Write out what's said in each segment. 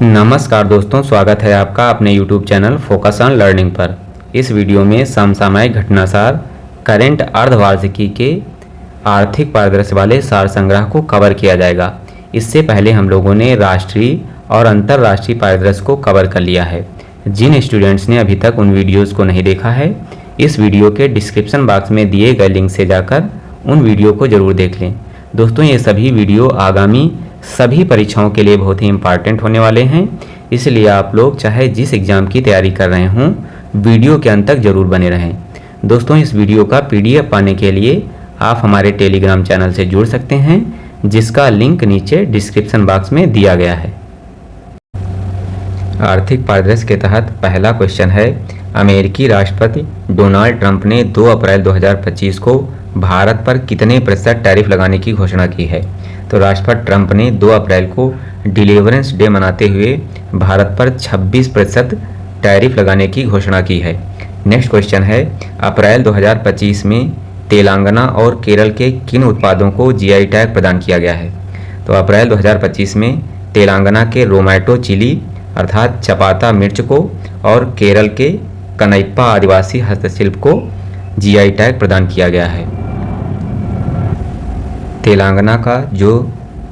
नमस्कार दोस्तों, स्वागत है आपका अपने YouTube channel focus on learning पर। इस वीडियो में समसामयिक घटनासार करेंट अर्धवार्षिकी के आर्थिक परिदृश्य वाले सार संग्रह को कवर किया जाएगा। इससे पहले हम लोगों ने राष्ट्रीय और अंतर्राष्ट्रीय परिदृश्य को कवर कर लिया है। जिन स्टूडेंट्स ने अभी तक उन वीडियोज़ को नहीं देखा है, इस वीडियो के डिस्क्रिप्शन बॉक्स में दिए गए लिंक से जाकर उन वीडियो को ज़रूर देख लें। दोस्तों, ये सभी वीडियो आगामी सभी परीक्षाओं के लिए बहुत ही इम्पॉर्टेंट होने वाले हैं, इसलिए आप लोग चाहे जिस एग्ज़ाम की तैयारी कर रहे हों, वीडियो के अंत तक जरूर बने रहें। दोस्तों, इस वीडियो का PDF पाने के लिए आप हमारे टेलीग्राम चैनल से जुड़ सकते हैं, जिसका लिंक नीचे डिस्क्रिप्शन बॉक्स में दिया गया है। आर्थिक परिदृश्य के तहत पहला क्वेश्चन है, अमेरिकी राष्ट्रपति डोनाल्ड ट्रंप ने 2 अप्रैल 2025 को भारत पर कितने प्रतिशत टैरिफ लगाने की घोषणा की है? तो राष्ट्रपति ट्रंप ने 2 अप्रैल को डिलीवरेंस डे मनाते हुए भारत पर 26% टैरिफ लगाने की घोषणा की है। नेक्स्ट क्वेश्चन है, अप्रैल 2025 में तेलंगाना और केरल के किन उत्पादों को GI टैग प्रदान किया गया है? तो अप्रैल 2025 में तेलंगाना के रोमैटो चिली अर्थात चपाता मिर्च को और केरल के कनैप्पा आदिवासी हस्तशिल्प को GI टैग प्रदान किया गया है। तेलंगाना का जो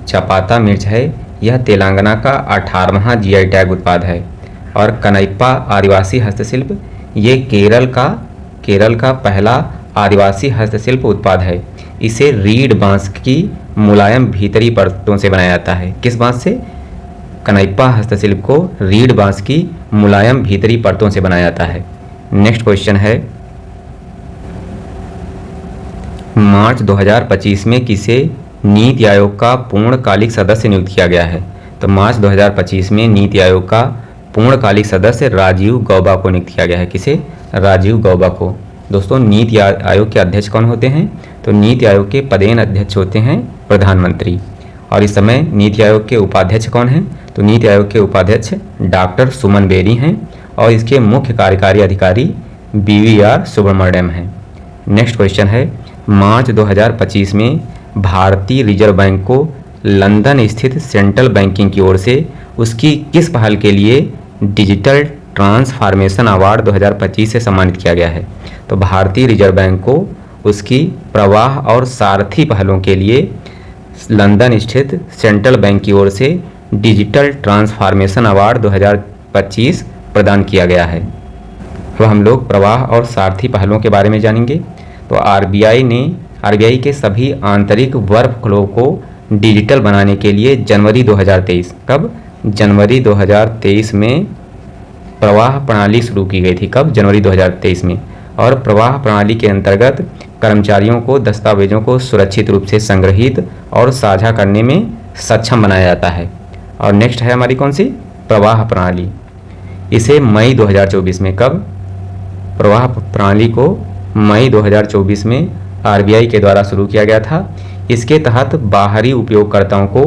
चपाता मिर्च है, यह तेलंगाना का 18वां GI टैग उत्पाद है और कनैप्पा आदिवासी हस्तशिल्प ये केरल का पहला आदिवासी हस्तशिल्प उत्पाद है। इसे रीड बांस की मुलायम भीतरी परतों से बनाया जाता है। किस बांस से? कनैप्पा हस्तशिल्प को रीड बांस की मुलायम भीतरी परतों से बनाया जाता है। नेक्स्ट क्वेश्चन है, मार्च 2025 में किसे नीति आयोग का पूर्णकालिक सदस्य नियुक्त किया गया है? तो मार्च 2025 में नीति आयोग का पूर्णकालिक सदस्य राजीव गौबा को नियुक्त किया गया है। किसे? राजीव गौबा को। दोस्तों, नीति आयोग के अध्यक्ष कौन होते हैं? तो नीति आयोग के पदेन अध्यक्ष होते हैं प्रधानमंत्री। और इस समय नीति आयोग के उपाध्यक्ष कौन हैं? तो नीति आयोग के उपाध्यक्ष डॉक्टर सुमन बेरी हैं और इसके मुख्य कार्यकारी अधिकारी BVR सुब्रमण्यम हैं। नेक्स्ट क्वेश्चन है, मार्च 2025 में भारतीय रिजर्व बैंक को लंदन स्थित सेंट्रल बैंकिंग की ओर से उसकी किस पहल के लिए डिजिटल ट्रांसफॉर्मेशन अवार्ड 2025 से सम्मानित किया गया है? तो भारतीय रिजर्व बैंक को उसकी प्रवाह और सारथी पहलों के लिए लंदन स्थित सेंट्रल बैंक की ओर से डिजिटल ट्रांसफॉर्मेशन अवार्ड 2025 प्रदान किया गया है। तो हम लोग प्रवाह और सारथी पहलों के बारे में जानेंगे। तो RBI के सभी आंतरिक वर्कफ्लो को डिजिटल बनाने के लिए जनवरी 2023 कब? जनवरी 2023 में प्रवाह प्रणाली शुरू की गई थी। कब? जनवरी 2023 में। और प्रवाह प्रणाली के अंतर्गत कर्मचारियों को दस्तावेजों को सुरक्षित रूप से संग्रहित और साझा करने में सक्षम बनाया जाता है। और नेक्स्ट है हमारी कौन सी? प्रवाह प्रणाली। इसे मई 2024 में कब? प्रवाह प्रणाली को मई 2024 में RBI के द्वारा शुरू किया गया था। इसके तहत बाहरी उपयोगकर्ताओं को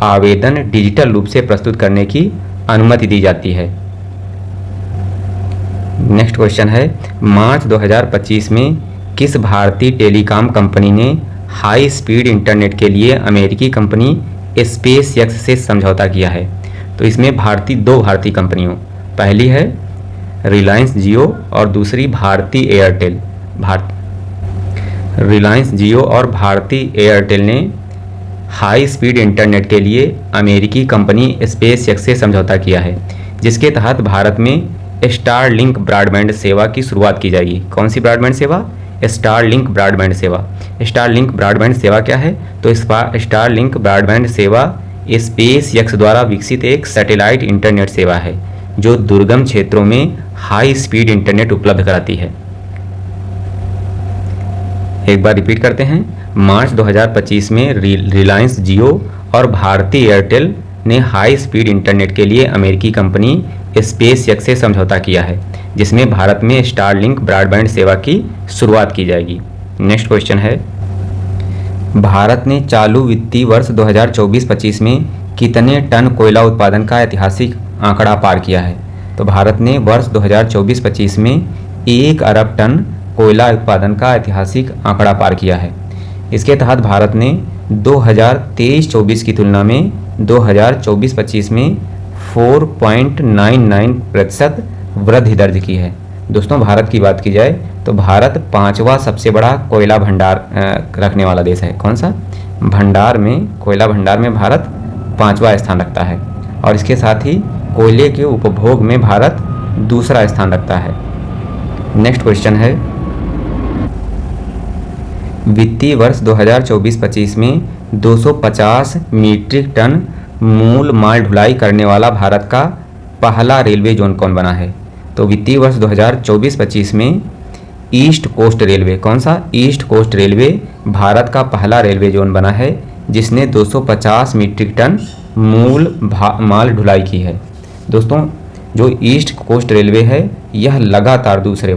आवेदन डिजिटल रूप से प्रस्तुत करने की अनुमति दी जाती है। नेक्स्ट क्वेश्चन है, मार्च 2025 में किस भारतीय टेलीकॉम कंपनी ने हाई स्पीड इंटरनेट के लिए अमेरिकी कंपनी SpaceX से समझौता किया है? तो इसमें दो भारतीय कंपनियों, पहली है रिलायंस जियो और दूसरी भारती एयरटेल। रिलायंस जियो और भारती एयरटेल ने हाई स्पीड इंटरनेट के लिए अमेरिकी कंपनी SpaceX से समझौता किया है, जिसके तहत भारत में स्टारलिंक ब्रॉडबैंड सेवा की शुरुआत की जाएगी। कौन सी ब्रॉडबैंड सेवा? स्टारलिंक ब्रॉडबैंड सेवा। स्टारलिंक ब्रॉडबैंड सेवा क्या है? तो स्टारलिंक ब्रॉडबैंड सेवा SpaceX द्वारा विकसित एक सैटेलाइट इंटरनेट सेवा है, जो दुर्गम क्षेत्रों में हाई स्पीड इंटरनेट उपलब्ध कराती है। एक बार रिपीट करते हैं, मार्च 2025 में रिलायंस जियो और भारती एयरटेल ने हाई स्पीड इंटरनेट के लिए अमेरिकी कंपनी SpaceX से समझौता किया है, जिसमें भारत में स्टारलिंक ब्रॉडबैंड सेवा की शुरुआत की जाएगी। नेक्स्ट क्वेश्चन है, भारत ने चालू वित्तीय वर्ष 2024-25 में कितने टन कोयला उत्पादन का ऐतिहासिक आंकड़ा पार किया है? तो भारत ने वर्ष 2024-25 में 1 अरब टन कोयला उत्पादन का ऐतिहासिक आंकड़ा पार किया है। इसके तहत भारत ने 2023-24 की तुलना में 2024-25 में 4.99% वृद्धि दर्ज की है। दोस्तों भारत की बात की जाए तो भारत 5वां सबसे बड़ा कोयला भंडार रखने वाला देश है। कौन सा? भंडार में, कोयला भंडार में भारत 5वां स्थान रखता है और इसके साथ ही कोयले के उपभोग में भारत दूसरा स्थान रखता है। नेक्स्ट क्वेश्चन है, वित्तीय वर्ष 2024-25 में 250 मीट्रिक टन मूल माल ढुलाई करने वाला भारत का पहला रेलवे जोन कौन बना है? तो वित्तीय वर्ष 2024-25 में ईस्ट कोस्ट रेलवे, कौन सा? ईस्ट कोस्ट रेलवे भारत का पहला रेलवे जोन बना है जिसने 250 मीट्रिक टन मूल माल ढुलाई की है। दोस्तों जो ईस्ट कोस्ट रेलवे है यह लगातार दूसरे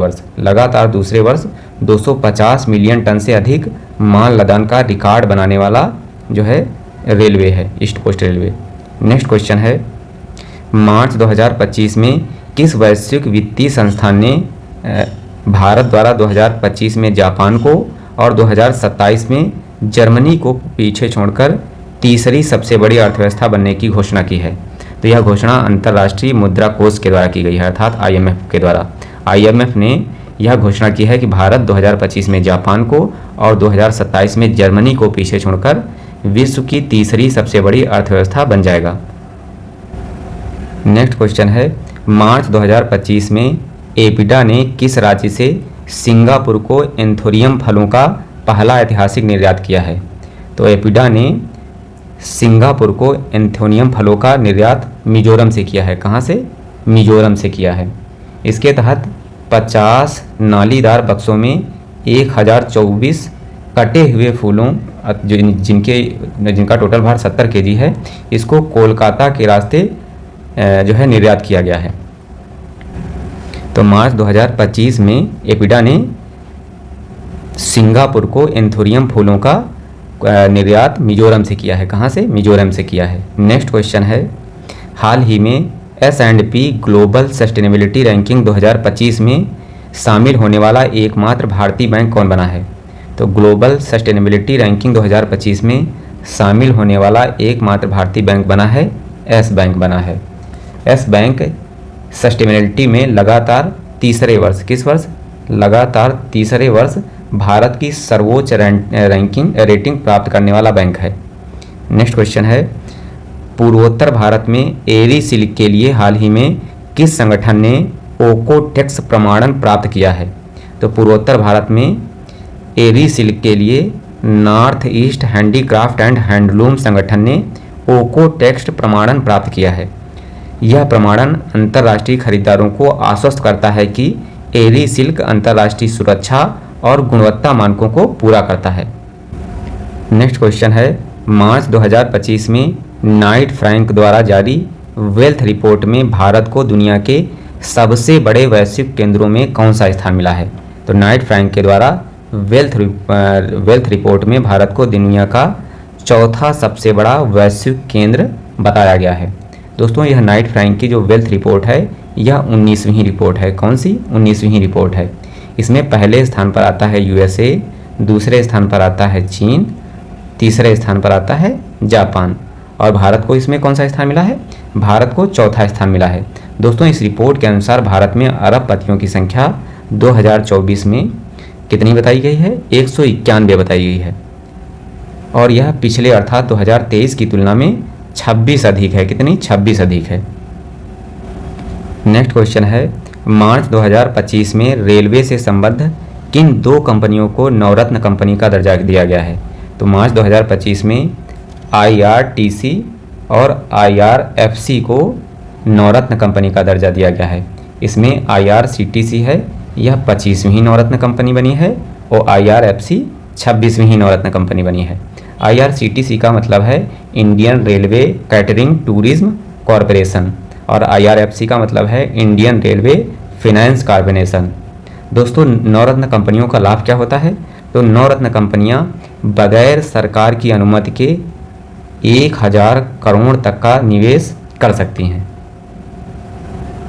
वर्ष 250 मिलियन टन से अधिक माल लदान का रिकॉर्ड बनाने वाला जो है रेलवे है, East Coast Railway. Next question है, मार्च 2025 में किस वैश्विक वित्तीय संस्थान ने भारत द्वारा 2025 में जापान को और 2027 में जर्मनी को पीछे छोड़कर तीसरी सबसे बड़ी अर्थव्यवस्था बनने की घोषणा की है? तो यह घोषणा अंतर्राष्ट्रीय मुद्रा कोष के द्वारा की गई है, अर्थात IMF के द्वारा। IMF ने यह घोषणा की है कि भारत 2025 में जापान को और 2027 में जर्मनी को पीछे छोड़कर विश्व की तीसरी सबसे बड़ी अर्थव्यवस्था बन जाएगा। नेक्स्ट क्वेश्चन है, मार्च 2025 में एपिडा ने किस राज्य से सिंगापुर को एंथोरियम फलों का पहला ऐतिहासिक निर्यात किया है? तो एपिडा ने सिंगापुर को एंथोनियम फलों का निर्यात मिजोरम से किया है। कहाँ से? मिजोरम से किया है। इसके तहत 50 नालीदार बक्सों में 1024 कटे हुए फूलों जिनका टोटल भार 70 kg है, इसको कोलकाता के रास्ते जो है निर्यात किया गया है। तो मार्च 2025 में एपिडा ने सिंगापुर को एंथोरियम फूलों का निर्यात मिजोरम से किया है। कहाँ से? मिजोरम से किया है। नेक्स्ट क्वेश्चन है, हाल ही में S&P ग्लोबल सस्टेनेबिलिटी रैंकिंग 2025 में शामिल होने वाला एकमात्र भारतीय बैंक कौन बना है? तो ग्लोबल सस्टेनेबिलिटी रैंकिंग 2025 में शामिल होने वाला एकमात्र भारतीय बैंक बना है, एस बैंक बना है। एस बैंक सस्टेनेबिलिटी में लगातार तीसरे वर्ष, किस वर्ष? लगातार तीसरे वर्ष भारत की सर्वोच्च रेटिंग प्राप्त करने वाला बैंक है। नेक्स्ट क्वेश्चन है, पूर्वोत्तर भारत में एरी सिल्क के लिए हाल ही में किस संगठन ने ओकोटेक्स प्रमाणन प्राप्त किया है? तो पूर्वोत्तर भारत में एरी सिल्क के लिए north east handicraft and handloom संगठन ने ओकोटेक्स प्रमाणन प्राप्त किया है। यह प्रमाणन अंतर्राष्ट्रीय खरीदारों को आश्वस्त करता है कि एरी सिल्क अंतर्राष्ट्रीय सुरक्षा और गुणवत्ता मानकों को पूरा करता है। नेक्स्ट क्वेश्चन है, मार्च 2025 में नाइट फ्रैंक द्वारा जारी वेल्थ रिपोर्ट में भारत को दुनिया के सबसे बड़े वैश्विक केंद्रों में कौन सा स्थान मिला है? तो नाइट फ्रैंक के द्वारा वेल्थ रिपोर्ट में भारत को दुनिया का चौथा सबसे बड़ा वैश्विक केंद्र बताया गया है। दोस्तों यह नाइट फ्रैंक की जो वेल्थ रिपोर्ट है यह 19वीं रिपोर्ट है। कौन सी? 19वीं रिपोर्ट है। इसमें पहले स्थान पर आता है USA, दूसरे स्थान पर आता है चीन, तीसरे स्थान पर आता है जापान और भारत को इसमें कौन सा स्थान मिला है? भारत को चौथा स्थान मिला है। दोस्तों इस रिपोर्ट के अनुसार भारत में अरबपतियों की संख्या 2024 में कितनी बताई गई है? 191 बताई गई है और यह पिछले अर्थात 2023 की तुलना में 26 अधिक है। कितनी? 26 अधिक है। नेक्स्ट क्वेश्चन है, मार्च 2025 में रेलवे से संबद्ध किन दो कंपनियों को नवरत्न कंपनी का दर्जा दिया गया है? तो मार्च 2025 में IRTC और IRFC को नवरत्न कंपनी का दर्जा दिया गया है। इसमें IRCTC है, यह 25वीं नवरत्न कंपनी बनी है और IRFC 26वीं नवरत्न कंपनी बनी है। IRCTC का मतलब है Indian railway catering tourism corporation और IRFC का मतलब है इंडियन रेलवे फाइनेंस कॉर्पोरेशन। दोस्तों नवरत्न कंपनियों का लाभ क्या होता है? तो नवरत्न कंपनियां बगैर सरकार की अनुमति के 1000 करोड़ तक का निवेश कर सकती हैं।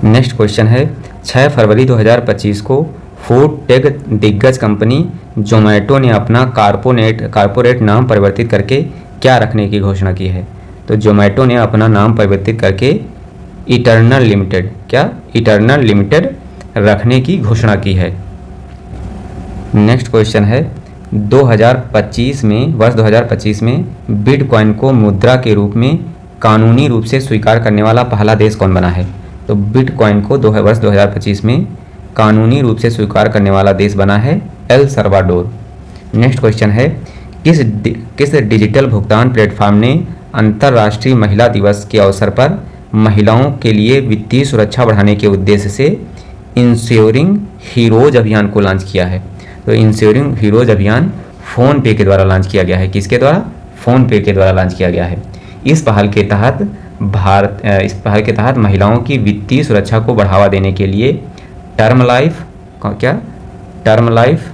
नेक्स्ट क्वेश्चन है, 6 फरवरी 2025 को फूड टेक दिग्गज कंपनी जोमेटो ने अपना कारपोरेट नाम परिवर्तित करके क्या रखने की घोषणा की है? तो जोमेटो ने अपना नाम परिवर्तित करके इटर्नल लिमिटेड, क्या इटर्नल लिमिटेड रखने की घोषणा की है। नेक्स्ट क्वेश्चन है 2025 में, वर्ष 2025 में बिटकॉइन को मुद्रा के रूप में कानूनी रूप से स्वीकार करने वाला पहला देश कौन बना है। तो बिटकॉइन को वर्ष 2025 में कानूनी रूप से स्वीकार करने वाला देश बना है एल सल्वाडोर। नेक्स्ट क्वेश्चन है किस डिजिटल भुगतान प्लेटफॉर्म ने अंतर्राष्ट्रीय महिला दिवस के अवसर पर महिलाओं के लिए वित्तीय सुरक्षा बढ़ाने के उद्देश्य से इंश्योरिंग हीरोज अभियान को लॉन्च किया है। तो इंश्योरिंग हीरोज अभियान फ़ोन पे के द्वारा लॉन्च किया गया है। किसके द्वारा? फ़ोन पे के द्वारा लॉन्च किया गया है। इस पहल के तहत महिलाओं की वित्तीय सुरक्षा को बढ़ावा देने के लिए टर्म लाइफ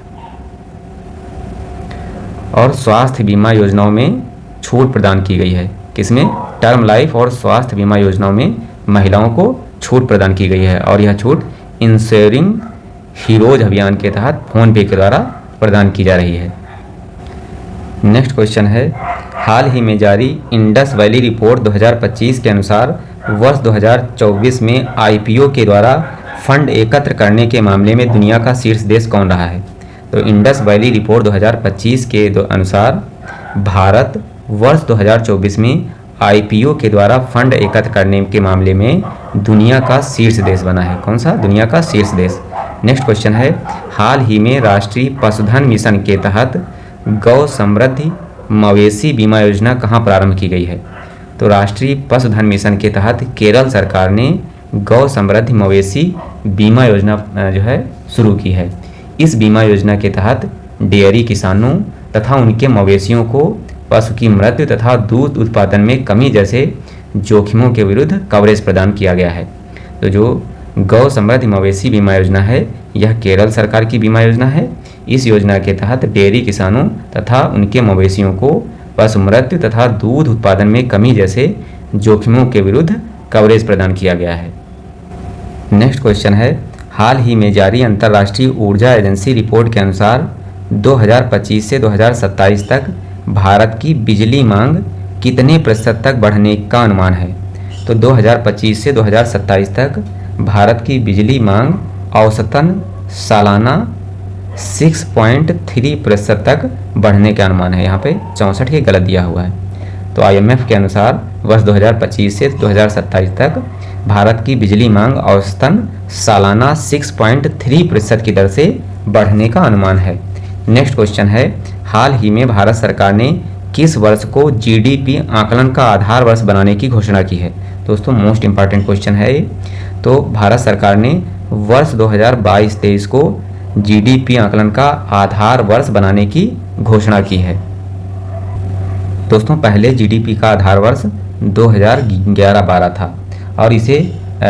और स्वास्थ्य बीमा योजनाओं में छूट प्रदान की गई है। किसमें? टर्म लाइफ और स्वास्थ्य बीमा योजनाओं में महिलाओं को छूट प्रदान की गई है और यह छूट इंश्योरिंग हीरोज अभियान के तहत फ़ोन पे के द्वारा प्रदान की जा रही है। नेक्स्ट क्वेश्चन है हाल ही में जारी इंडस वैली रिपोर्ट 2025 के अनुसार वर्ष 2024 में आईपीओ के द्वारा फंड एकत्र करने के मामले में दुनिया का शीर्ष देश कौन रहा है। तो इंडस वैली रिपोर्ट 2025 के अनुसार भारत वर्ष 2024 में आईपीओ के द्वारा फंड एकत्र करने के मामले में दुनिया का शीर्ष देश बना है। कौन सा? दुनिया का शीर्ष देश। नेक्स्ट क्वेश्चन है हाल ही में राष्ट्रीय पशुधन मिशन के तहत गौ समृद्धि मवेशी बीमा योजना कहाँ प्रारंभ की गई है। तो राष्ट्रीय पशुधन मिशन के तहत केरल सरकार ने गौ समृद्धि मवेशी बीमा योजना जो है शुरू की है। इस बीमा योजना के तहत डेयरी किसानों तथा उनके मवेशियों को पशु की मृत्यु तथा दूध उत्पादन में कमी जैसे जोखिमों के विरुद्ध कवरेज प्रदान किया गया है। तो जो गौ समृद्धि मवेशी बीमा योजना है यह केरल सरकार की बीमा योजना है। इस योजना के तहत डेयरी किसानों तथा उनके मवेशियों को पशु मृत्यु तथा दूध उत्पादन में कमी जैसे जोखिमों के विरुद्ध कवरेज प्रदान किया गया है। नेक्स्ट क्वेश्चन है हाल ही में जारी अंतर्राष्ट्रीय ऊर्जा एजेंसी रिपोर्ट के अनुसार 2025 से 2027 तक भारत की बिजली मांग कितने प्रतिशत तक बढ़ने का अनुमान है। तो 2025 से 2027 तक भारत की बिजली मांग औसतन सालाना 6.3% तक बढ़ने का अनुमान है। यहाँ पे 64 के गलत दिया हुआ है। तो आईएमएफ के अनुसार वर्ष 2025 से 2027 तक भारत की बिजली मांग औसतन सालाना 6.3% की दर से बढ़ने का अनुमान है। नेक्स्ट क्वेश्चन है हाल ही में भारत सरकार ने किस वर्ष को जीडीपी आकलन का आधार वर्ष बनाने की घोषणा की है। दोस्तों मोस्ट इंपॉर्टेंट क्वेश्चन है ये। तो भारत सरकार ने वर्ष 2022-23 को जीडीपी आकलन का आधार वर्ष बनाने की घोषणा की है। दोस्तों पहले जीडीपी का आधार वर्ष 2011-12 था और इसे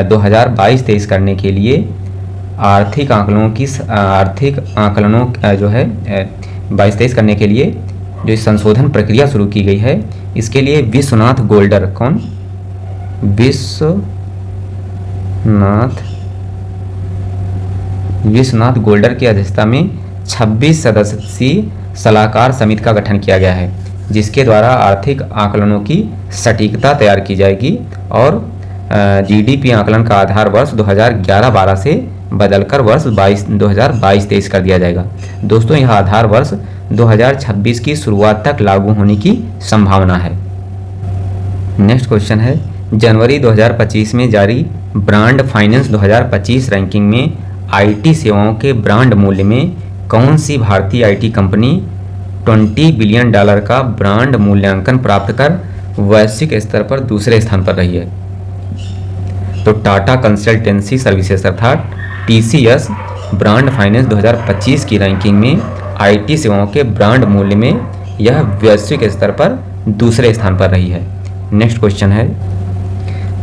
2022-23 करने के लिए आर्थिक आकलनों जो है 22-23 करने के लिए जो संशोधन प्रक्रिया शुरू की गई है। इसके लिए विश्वनाथ गोल्डर की अध्यक्षता में 26 सदस्यीय सलाहकार समिति का गठन किया गया है, जिसके द्वारा आर्थिक आकलनों की सटीकता तैयार की जाएगी और जीडीपी आकलन का आधार वर्ष 2011-12 से बदलकर वर्ष 2022-23 कर दिया जाएगा। दोस्तों यह आधार वर्ष 2026 की शुरुआत तक लागू होने की संभावना है। नेक्स्ट क्वेश्चन है जनवरी 2025 में जारी ब्रांड फाइनेंस 2025 रैंकिंग में आईटी सेवाओं के ब्रांड मूल्य में कौन सी भारतीय आईटी कंपनी $20 बिलियन का ब्रांड मूल्यांकन प्राप्त कर वैश्विक स्तर पर दूसरे स्थान पर रही है। तो टाटा कंसल्टेंसी सर्विसेज अर्थात टीसीएस ब्रांड फाइनेंस 2025 की रैंकिंग में आईटी सेवाओं के ब्रांड मूल्य में यह वैश्विक स्तर पर दूसरे स्थान पर रही है। नेक्स्ट क्वेश्चन है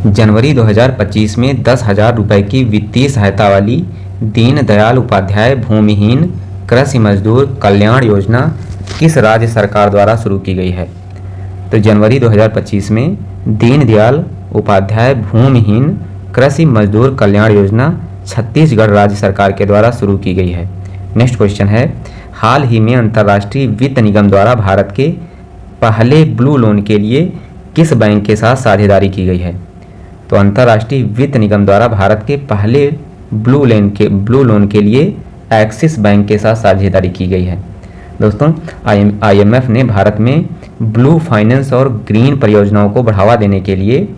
जनवरी 2025 में 10,000 रुपये की वित्तीय सहायता वाली दीनदयाल उपाध्याय भूमिहीन कृषि मजदूर कल्याण योजना किस राज्य सरकार द्वारा शुरू की गई है। तो जनवरी 2025 में दीनदयाल उपाध्याय भूमिहीन कृषि मजदूर कल्याण योजना छत्तीसगढ़ राज्य सरकार के द्वारा शुरू की गई है। नेक्स्ट क्वेश्चन है हाल ही में अंतर्राष्ट्रीय वित्त निगम द्वारा भारत के पहले ब्लू लोन के लिए किस बैंक के साथ साझेदारी की गई है। तो अंतर्राष्ट्रीय वित्त निगम द्वारा भारत के पहले ब्लू लोन के लिए एक्सिस बैंक के साथ साझेदारी की गई है। दोस्तों IMF ने भारत में ब्लू फाइनेंस और ग्रीन परियोजनाओं को बढ़ावा देने के लिए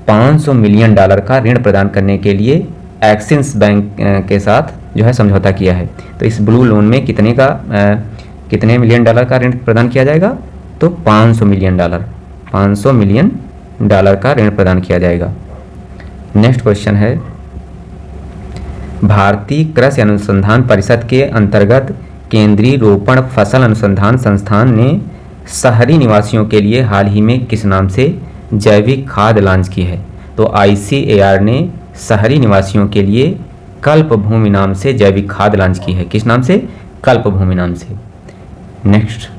$500 मिलियन का ऋण प्रदान करने के लिए एक्सिस बैंक के साथ जो है समझौता किया है। तो इस ब्लू लोन में कितने मिलियन डॉलर का ऋण प्रदान किया जाएगा? तो $500 मिलियन का ऋण प्रदान किया जाएगा। नेक्स्ट क्वेश्चन है, भारतीय कृषि अनुसंधान परिषद के अंतर्गत केंद्रीय रोपण फसल अनुसंधान संस्थान ने शहरी निवासियों के लिए हाल ही में किस नाम से जैविक खाद लॉन्च की है? तो ICAR ने शहरी निवासियों के लिए कल्प भूमि नाम से जैविक खाद लॉन्च की है। किस नाम से? कल्प भूमि नाम से। Next,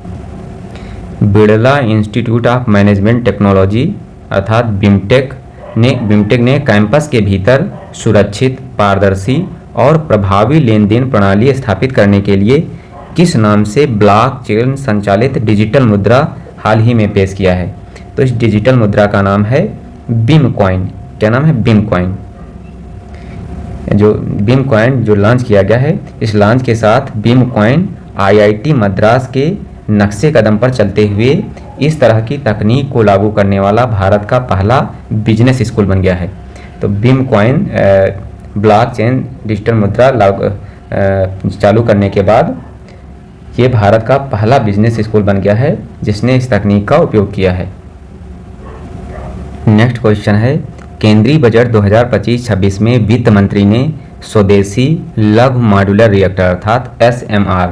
Birla institute of management technology अर्थात बिमटेक ने कैंपस के भीतर सुरक्षित, पारदर्शी और प्रभावी लेन देन प्रणाली स्थापित करने के लिए किस नाम से ब्लॉकचेन संचालित डिजिटल मुद्रा हाल ही में पेश किया है? तो इस डिजिटल मुद्रा का नाम है बीम कॉइन। क्या नाम है? Beam coin. जो बीम कॉइन जो लॉन्च किया गया है, इस लॉन्च के साथ बीम कॉइन IIT मद्रास के नक्शे कदम पर चलते हुए इस तरह की तकनीक को लागू करने वाला भारत का पहला बिजनेस स्कूल बन गया है। तो बीम कॉइन ब्लॉकचेन डिजिटल मुद्रा चालू करने के बाद ये भारत का पहला बिजनेस स्कूल बन गया है जिसने इस तकनीक का उपयोग किया है। नेक्स्ट क्वेश्चन है, केंद्रीय बजट 2025-26 में वित्त मंत्री ने स्वदेशी लघु मॉड्यूलर रिएक्टर अर्थात SMR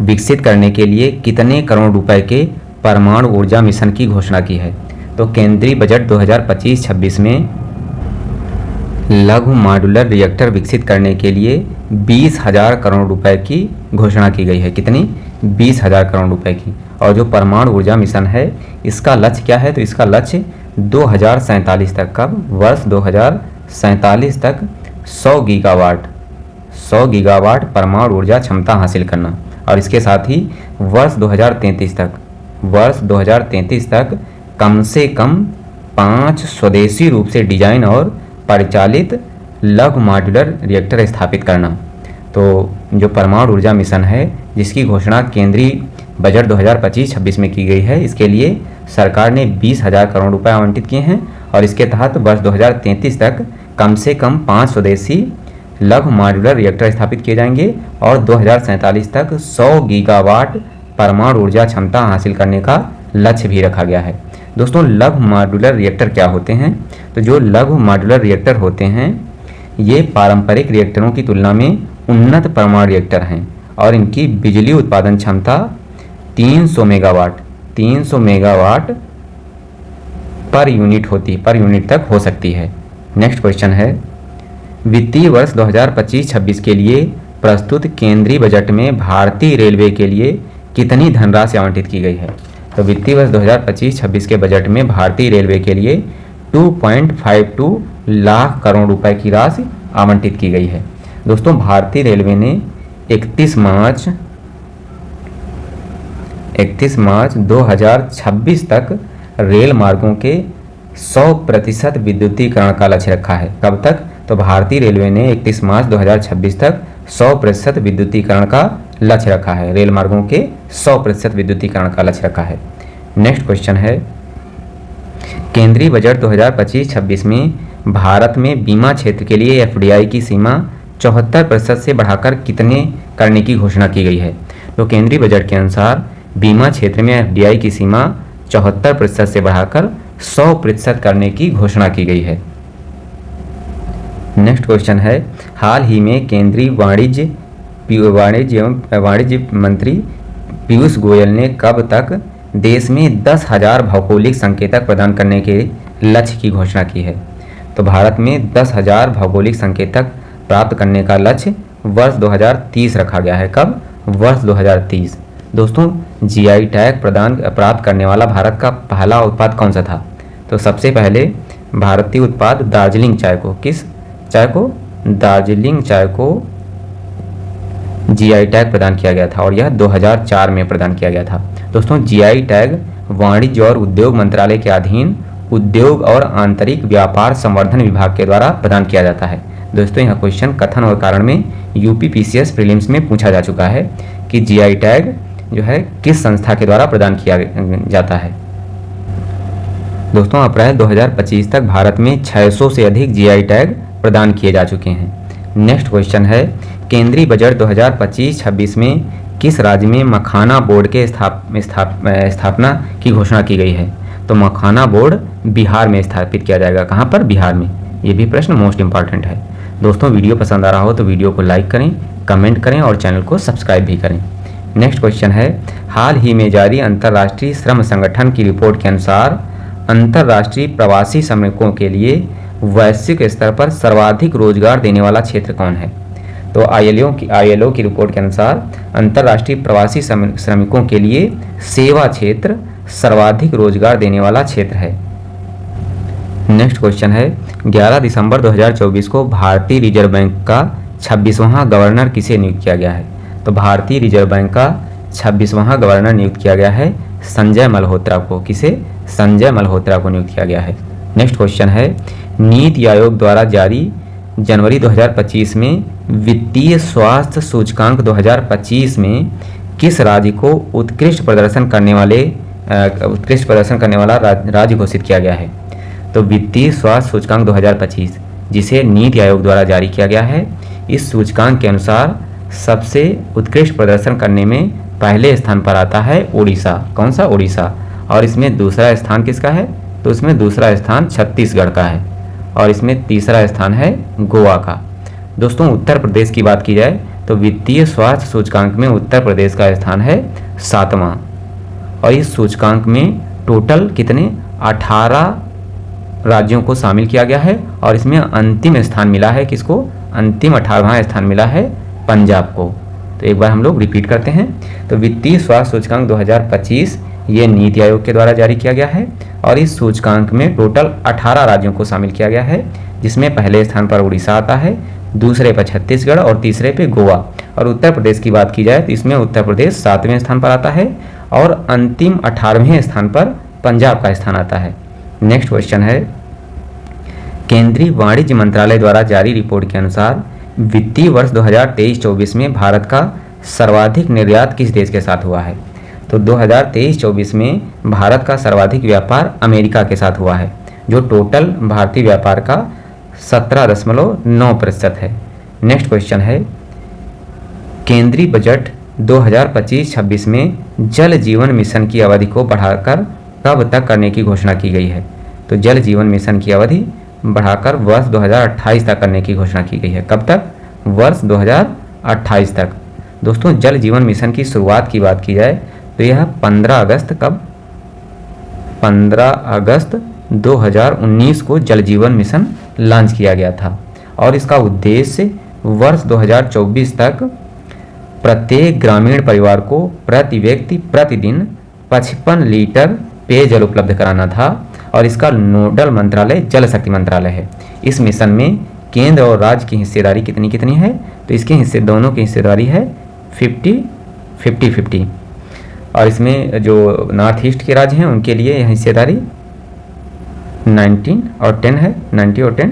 विकसित करने के लिए कितने करोड़ रुपए के परमाणु ऊर्जा मिशन की घोषणा की है? तो केंद्रीय बजट 2025-26 में लघु मॉड्यूलर रिएक्टर विकसित करने के लिए 20,000 करोड़ रुपए की घोषणा की गई है। कितनी? 20,000 करोड़ रुपए की। और जो परमाणु ऊर्जा मिशन है इसका लक्ष्य क्या है? तो इसका लक्ष्य 2047 तक, कब? वर्ष 2047 तक 100 गीगावाट परमाणु ऊर्जा क्षमता हासिल करना। और इसके साथ ही वर्ष 2033 तक कम से कम 5 स्वदेशी रूप से डिजाइन और परिचालित लघु मॉड्यूलर रिएक्टर स्थापित करना। तो जो परमाणु ऊर्जा मिशन है जिसकी घोषणा केंद्रीय बजट 2025-26 में की गई है, इसके लिए सरकार ने 20,000 करोड़ रुपए आवंटित किए हैं और इसके तहत वर्ष 2033 तक कम से कम 5 स्वदेशी लघु मॉड्यूलर रिएक्टर स्थापित किए जाएंगे और 2047 तक 100 गीगावाट परमाणु ऊर्जा क्षमता हासिल करने का लक्ष्य भी रखा गया है। दोस्तों लघु मॉड्यूलर रिएक्टर क्या होते हैं? तो जो लघु मॉड्यूलर रिएक्टर होते हैं ये पारंपरिक रिएक्टरों की तुलना में उन्नत परमाणु रिएक्टर हैं और इनकी बिजली उत्पादन क्षमता 300 मेगावाट पर यूनिट तक हो सकती है। नेक्स्ट क्वेश्चन है, वित्तीय वर्ष 2025-26 के लिए प्रस्तुत केंद्रीय बजट में भारतीय रेलवे के लिए कितनी धनराशि आवंटित की गई है? तो वित्तीय वर्ष 2025-26 के बजट में भारतीय रेलवे के लिए 2.52 लाख करोड़ रुपए की राशि आवंटित की गई है। दोस्तों भारतीय रेलवे ने 31 मार्च 2026 तक रेल मार्गों के 100% विद्युतीकरण का लक्ष्य रखा है। कब तक? तो भारतीय रेलवे ने 31 मार्च 2026 तक 100% विद्युतीकरण का लक्ष्य रखा है। रेल मार्गों के 100% विद्युतीकरण का लक्ष्य रखा है। नेक्स्ट क्वेश्चन है, केंद्रीय बजट 2025-26 में भारत में बीमा क्षेत्र के लिए FDI की सीमा 74% से बढ़ाकर कितने करने की घोषणा की गई है? तो केंद्रीय बजट के अनुसार बीमा क्षेत्र में FDI की सीमा 74% से बढ़ाकर 100% करने की घोषणा की गई है। नेक्स्ट क्वेश्चन है, हाल ही में केंद्रीय वाणिज्य मंत्री पीयूष गोयल ने कब तक देश में 10,000 भौगोलिक संकेतक प्रदान करने के लक्ष्य की घोषणा की है? तो भारत में 10,000 भौगोलिक संकेतक प्राप्त करने का लक्ष्य वर्ष 2030 रखा गया है। कब? वर्ष 2030। दोस्तों GI टैग प्राप्त करने वाला भारत का पहला उत्पाद कौन सा था? तो सबसे पहले भारतीय उत्पाद दार्जिलिंग चाय को GI टैग प्रदान किया गया था और यह 2004 में प्रदान किया गया था। दोस्तों GI टैग वाणिज्य और उद्योग मंत्रालय के अधीन उद्योग और आंतरिक व्यापार संवर्धन विभाग के द्वारा प्रदान किया जाता है। दोस्तों यह क्वेश्चन कथन और कारण में यूपी पीसीएस प्रीलिम्स में पूछा जा चुका है कि जीआई टैग जो है किस संस्था के द्वारा प्रदान किया जाता है। दोस्तों अप्रैल 2025 तक भारत में 600 से अधिक जीआई टैग प्रदान किए जा चुके हैं। नेक्स्ट क्वेश्चन है, केंद्रीय बजट 2025-26 में किस राज्य में मखाना बोर्ड के स्थापना की घोषणा की गई है? तो मखाना बोर्ड बिहार में स्थापित किया जाएगा। कहाँ पर? बिहार में। ये भी प्रश्न मोस्ट इंपॉर्टेंट है। दोस्तों वीडियो पसंद आ रहा हो तो वीडियो को लाइक करें, कमेंट करें और चैनल को सब्सक्राइब भी करें। नेक्स्ट क्वेश्चन है, हाल ही में जारी अंतर्राष्ट्रीय श्रम संगठन की रिपोर्ट के अनुसार अंतर्राष्ट्रीय प्रवासी श्रमिकों के लिए वैश्विक स्तर पर सर्वाधिक रोजगार देने वाला क्षेत्र कौन है? तो आईएलओ की रिपोर्ट के अनुसार अंतर्राष्ट्रीय प्रवासी श्रमिकों के लिए सेवा क्षेत्र सर्वाधिक रोजगार देने वाला क्षेत्र है। नेक्स्ट क्वेश्चन है, 11 दिसंबर 2024 को भारतीय रिजर्व बैंक का 26वां गवर्नर किसे नियुक्त किया गया है? तो भारतीय रिजर्व बैंक का 26वां गवर्नर नियुक्त किया गया है संजय मल्होत्रा को। किसे? संजय मल्होत्रा को नियुक्त किया गया है। नेक्स्ट क्वेश्चन है, नीति आयोग द्वारा जारी जनवरी 2025 में वित्तीय स्वास्थ्य सूचकांक 2025 में किस राज्य को उत्कृष्ट प्रदर्शन करने वाला राज्य घोषित किया गया है? तो वित्तीय स्वास्थ्य सूचकांक 2025 जिसे नीति आयोग द्वारा जारी किया गया है, इस सूचकांक के अनुसार सबसे उत्कृष्ट प्रदर्शन करने में पहले स्थान पर आता है उड़ीसा। कौन सा? उड़ीसा। और इसमें दूसरा स्थान किसका है? तो इसमें दूसरा स्थान छत्तीसगढ़ का है और इसमें तीसरा स्थान है गोवा का। दोस्तों उत्तर प्रदेश की बात की जाए तो वित्तीय स्वास्थ्य सूचकांक में उत्तर प्रदेश का स्थान है 7वां और इस सूचकांक में टोटल कितने 18 राज्यों को शामिल किया गया है और इसमें अंतिम स्थान मिला है किसको? अंतिम 18वां स्थान मिला है पंजाब को। तो एक बार हम लोग रिपीट करते हैं। तो वित्तीय स्वास्थ्य सूचकांक 2025 ये नीति आयोग के द्वारा जारी किया गया है और इस सूचकांक में टोटल 18 राज्यों को शामिल किया गया है, जिसमें पहले स्थान पर उड़ीसा आता है, दूसरे पर छत्तीसगढ़ और तीसरे पे गोवा। और उत्तर प्रदेश की बात की जाए तो इसमें उत्तर प्रदेश 7वें स्थान पर आता है और अंतिम 18वें स्थान पर पंजाब का स्थान आता है। नेक्स्ट क्वेश्चन है, केंद्रीय वाणिज्य मंत्रालय द्वारा जारी रिपोर्ट के अनुसार वित्तीय वर्ष 2023-24 में भारत का सर्वाधिक निर्यात किस देश के साथ हुआ है? तो 2023-24 में भारत का सर्वाधिक व्यापार अमेरिका के साथ हुआ है, जो टोटल भारतीय व्यापार का 17.9% है। नेक्स्ट क्वेश्चन है, केंद्रीय बजट 2025-26 में जल जीवन मिशन की अवधि को बढ़ाकर कब तक करने की घोषणा की गई है? तो जल जीवन मिशन की अवधि बढ़ाकर वर्ष 2028 तक करने की घोषणा की गई है। कब तक? वर्ष 2028 तक। दोस्तों जल जीवन मिशन की शुरुआत की बात की जाए तो यह 15 अगस्त 2019 को जल जीवन मिशन लॉन्च किया गया था और इसका उद्देश्य वर्ष 2024 तक प्रत्येक ग्रामीण परिवार को प्रति व्यक्ति प्रतिदिन 55 लीटर पेयजल उपलब्ध कराना था और इसका नोडल मंत्रालय जल शक्ति मंत्रालय है। इस मिशन में केंद्र और राज्य की हिस्सेदारी कितनी है? तो इसके दोनों की हिस्सेदारी है 50-50 और इसमें जो नॉर्थ ईस्ट के राज्य हैं उनके लिए यह हिस्सेदारी 19 और 10 है। 90 और 10।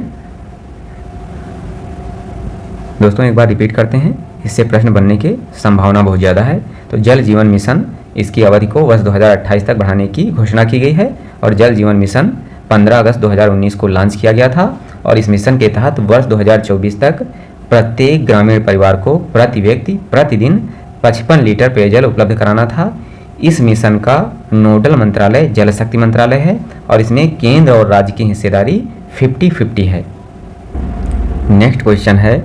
दोस्तों एक बार रिपीट करते हैं, इससे प्रश्न बनने की संभावना बहुत ज़्यादा है। तो जल जीवन मिशन इसकी अवधि को वर्ष 2028 तक बढ़ाने की घोषणा की गई है और जल जीवन मिशन 15 अगस्त 2019 को लॉन्च किया गया था और इस मिशन के तहत वर्ष 2024 तक प्रत्येक ग्रामीण परिवार को प्रति व्यक्ति प्रतिदिन 55 लीटर पेयजल उपलब्ध कराना था। इस मिशन का नोडल मंत्रालय जल शक्ति मंत्रालय है और इसमें केंद्र और राज्य की हिस्सेदारी 50-50 है। नेक्स्ट क्वेश्चन है,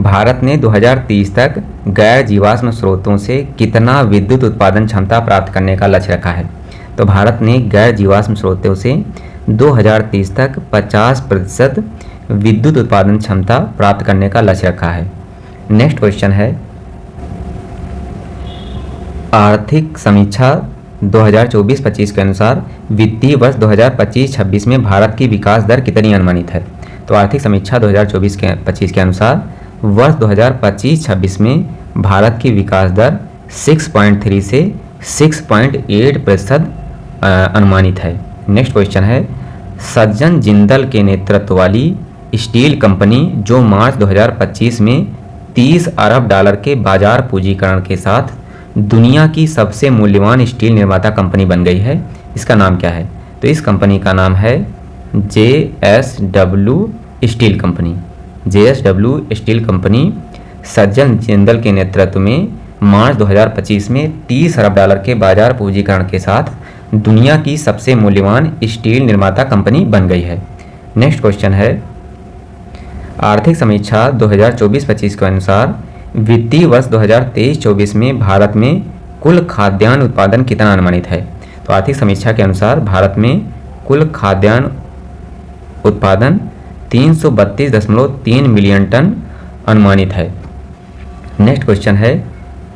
भारत ने 2030 तक गैर जीवाश्म स्रोतों से कितना विद्युत उत्पादन क्षमता प्राप्त करने का लक्ष्य रखा है? तो भारत ने गैर जीवाश्म स्रोतों से 2030 तक 50% विद्युत उत्पादन क्षमता प्राप्त करने का लक्ष्य रखा है। नेक्स्ट क्वेश्चन है, आर्थिक समीक्षा 2024-25 के अनुसार वित्तीय वर्ष 2025-26 में भारत की विकास दर कितनी अनुमानित है? तो आर्थिक समीक्षा 2024-25 के अनुसार वर्ष 2025-26 में भारत की विकास दर 6.3 से 6.8% अनुमानित है। नेक्स्ट क्वेश्चन है, सज्जन जिंदल के नेतृत्व वाली स्टील कंपनी जो मार्च 2025 में 30 अरब डॉलर के बाजार पूंजीकरण के साथ दुनिया की सबसे मूल्यवान स्टील निर्माता कंपनी बन गई है, इसका नाम क्या है? तो इस कंपनी का नाम है JSW steel company. JSW steel company सज्जन जिंदल के नेतृत्व में मार्च 2025 में 30 अरब डॉलर के बाजार पूंजीकरण के साथ दुनिया की सबसे मूल्यवान स्टील निर्माता कंपनी बन गई है। नेक्स्ट क्वेश्चन है, आर्थिक समीक्षा 2024-25 के अनुसार वित्तीय वर्ष 2023-24 में भारत में कुल खाद्यान्न उत्पादन कितना अनुमानित है? तो आर्थिक समीक्षा के अनुसार भारत में कुल खाद्यान्न उत्पादन 332.3 मिलियन टन अनुमानित है। नेक्स्ट क्वेश्चन है,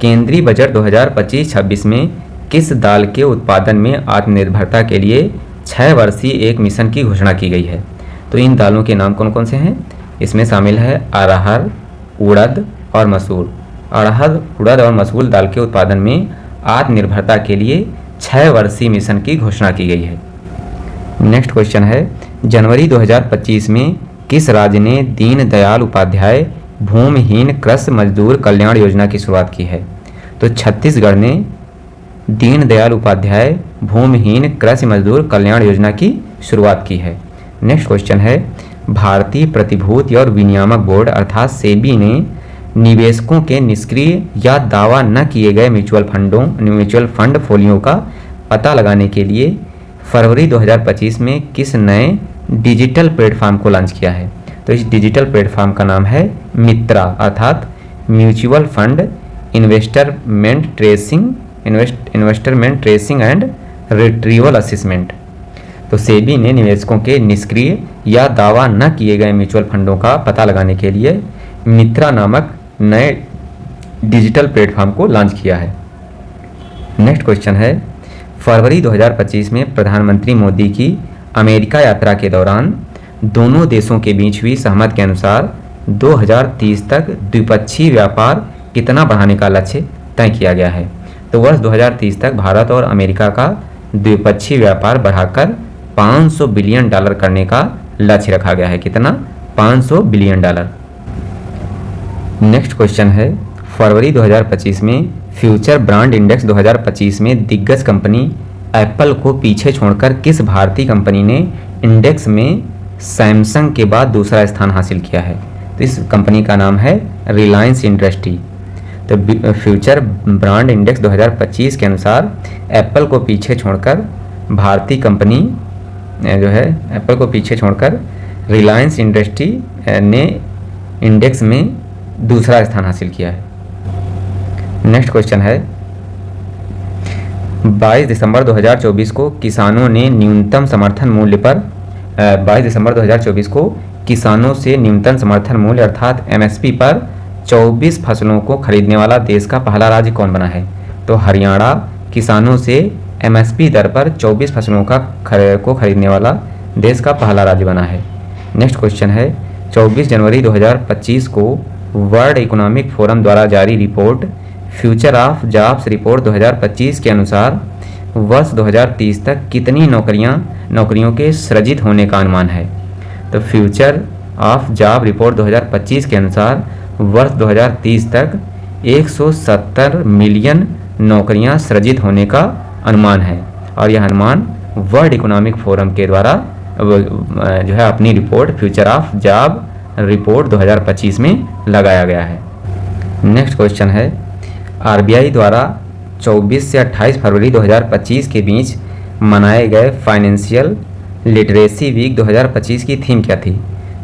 केंद्रीय बजट 2025-26 में किस दाल के उत्पादन में आत्मनिर्भरता के लिए 6 वर्षीय एक मिशन की घोषणा की गई है? तो इन दालों के नाम कौन कौन से हैं? इसमें शामिल है अरहर, उड़द और मसूर। अरहर, उड़द और मसूर दाल के उत्पादन में आत्मनिर्भरता के लिए 6 वर्षीय मिशन की घोषणा की गई है। नेक्स्ट क्वेश्चन है, जनवरी 2025 में किस राज्य ने दीनदयाल उपाध्याय भूमिहीन कृषि मजदूर कल्याण योजना की शुरुआत की है? तो छत्तीसगढ़ ने दीनदयाल उपाध्याय भूमिहीन कृषि मजदूर कल्याण योजना की शुरुआत की है। नेक्स्ट क्वेश्चन है, भारतीय प्रतिभूति और विनियामक बोर्ड अर्थात सेबी ने निवेशकों के निष्क्रिय या दावा न किए गए म्यूचुअल फंड फोलियो का पता लगाने के लिए फरवरी 2025 में किस नए डिजिटल प्लेटफॉर्म को लॉन्च किया है? तो इस डिजिटल प्लेटफॉर्म का नाम है मित्रा अर्थात mutual fund investment tracing and retrieval assessment. तो सेबी ने निवेशकों के निष्क्रिय या दावा न किए गए म्यूचुअल फंडों का पता लगाने के लिए मित्रा नामक नए डिजिटल प्लेटफॉर्म को लॉन्च किया है। नेक्स्ट क्वेश्चन है, फरवरी 2025 में प्रधानमंत्री मोदी की अमेरिका यात्रा के दौरान दोनों देशों के बीच हुई सहमति के अनुसार 2030 तक द्विपक्षीय व्यापार कितना बढ़ाने का लक्ष्य तय किया गया है? तो वर्ष 2030 तक भारत और अमेरिका का द्विपक्षीय व्यापार बढ़ाकर $500 बिलियन करने का लक्ष्य रखा गया है। कितना? $500 बिलियन। नेक्स्ट क्वेश्चन है, फरवरी 2025 में फ्यूचर ब्रांड इंडेक्स 2025 में दिग्गज कंपनी एप्पल को पीछे छोड़कर किस भारतीय कंपनी ने इंडेक्स में सैमसंग के बाद दूसरा स्थान हासिल किया है? तो इस कंपनी का नाम है रिलायंस इंडस्ट्री। तो फ्यूचर ब्रांड इंडेक्स 2025 के अनुसार एप्पल को पीछे छोड़कर भारतीय कंपनी एप्पल को पीछे छोड़कर रिलायंस इंडस्ट्री ने इंडेक्स में दूसरा स्थान हासिल किया है। नेक्स्ट क्वेश्चन है, 22 दिसंबर 2024 को किसानों ने न्यूनतम समर्थन मूल्य पर 22 दिसंबर 2024 को किसानों से न्यूनतम समर्थन मूल्य अर्थात MSP पर 24 फसलों को खरीदने वाला देश का पहला राज्य कौन बना है? तो हरियाणा किसानों से MSP दर पर 24 फसलों को खरीदने वाला देश का पहला राज्य बना है। नेक्स्ट क्वेश्चन है, 24 जनवरी 2025 को वर्ल्ड इकोनॉमिक फोरम द्वारा जारी report future of jobs report 2025 के अनुसार वर्ष 2030 तक कितनी नौकरियों के सृजित होने का अनुमान है? तो फ्यूचर ऑफ जॉब रिपोर्ट 2025 के अनुसार वर्ष 2030 तक 170 मिलियन नौकरियां सृजित होने का अनुमान है और यह अनुमान वर्ल्ड इकोनॉमिक फोरम के द्वारा अपनी report future of job report 2025 में लगाया गया है। नेक्स्ट क्वेश्चन है, RBI द्वारा 24 से 28 फरवरी 2025 के बीच मनाए गए फाइनेंशियल लिटरेसी वीक 2025 की थीम क्या थी?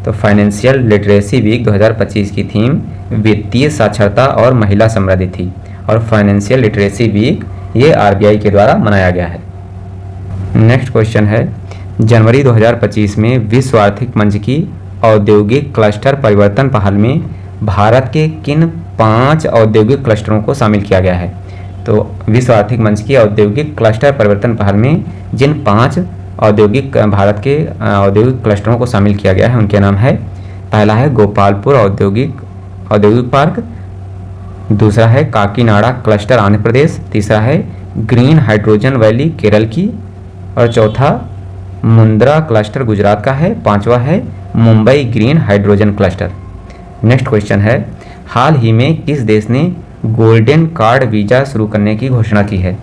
तो फाइनेंशियल लिटरेसी वीक 2025 की थीम वित्तीय साक्षरता और महिला समृद्धि थी और फाइनेंशियल लिटरेसी वीक ये RBI के द्वारा मनाया गया है। नेक्स्ट क्वेश्चन है, जनवरी 2025 में विश्व आर्थिक मंच की औद्योगिक क्लस्टर परिवर्तन पहल में भारत के किन 5 औद्योगिक क्लस्टरों को शामिल किया गया है? तो विश्व आर्थिक मंच की औद्योगिक क्लस्टर परिवर्तन पहल में जिन 5 भारत के औद्योगिक क्लस्टरों को शामिल किया गया है उनके नाम है, पहला है गोपालपुर औद्योगिक पार्क, दूसरा है काकीनाडा क्लस्टर आंध्र प्रदेश, तीसरा है ग्रीन हाइड्रोजन वैली केरल की और चौथा मुंद्रा क्लस्टर गुजरात का है। पांचवा है Mumbai green hydrogen cluster. Next question है, हाल ही में किस देश ने गोल्डन कार्ड वीज़ा शुरू करने की घोषणा की है?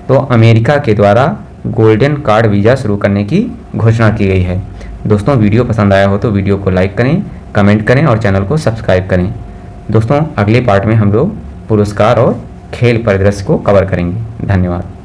तो अमेरिका के द्वारा गोल्डन कार्ड वीज़ा शुरू करने की घोषणा की गई है। दोस्तों वीडियो पसंद आया हो तो वीडियो को लाइक करें, कमेंट करें और चैनल को सब्सक्राइब करें। दोस्तों अगले पार्ट में हम लोग पुरस्कार और खेल परिदृश्य को कवर करेंगे। धन्यवाद।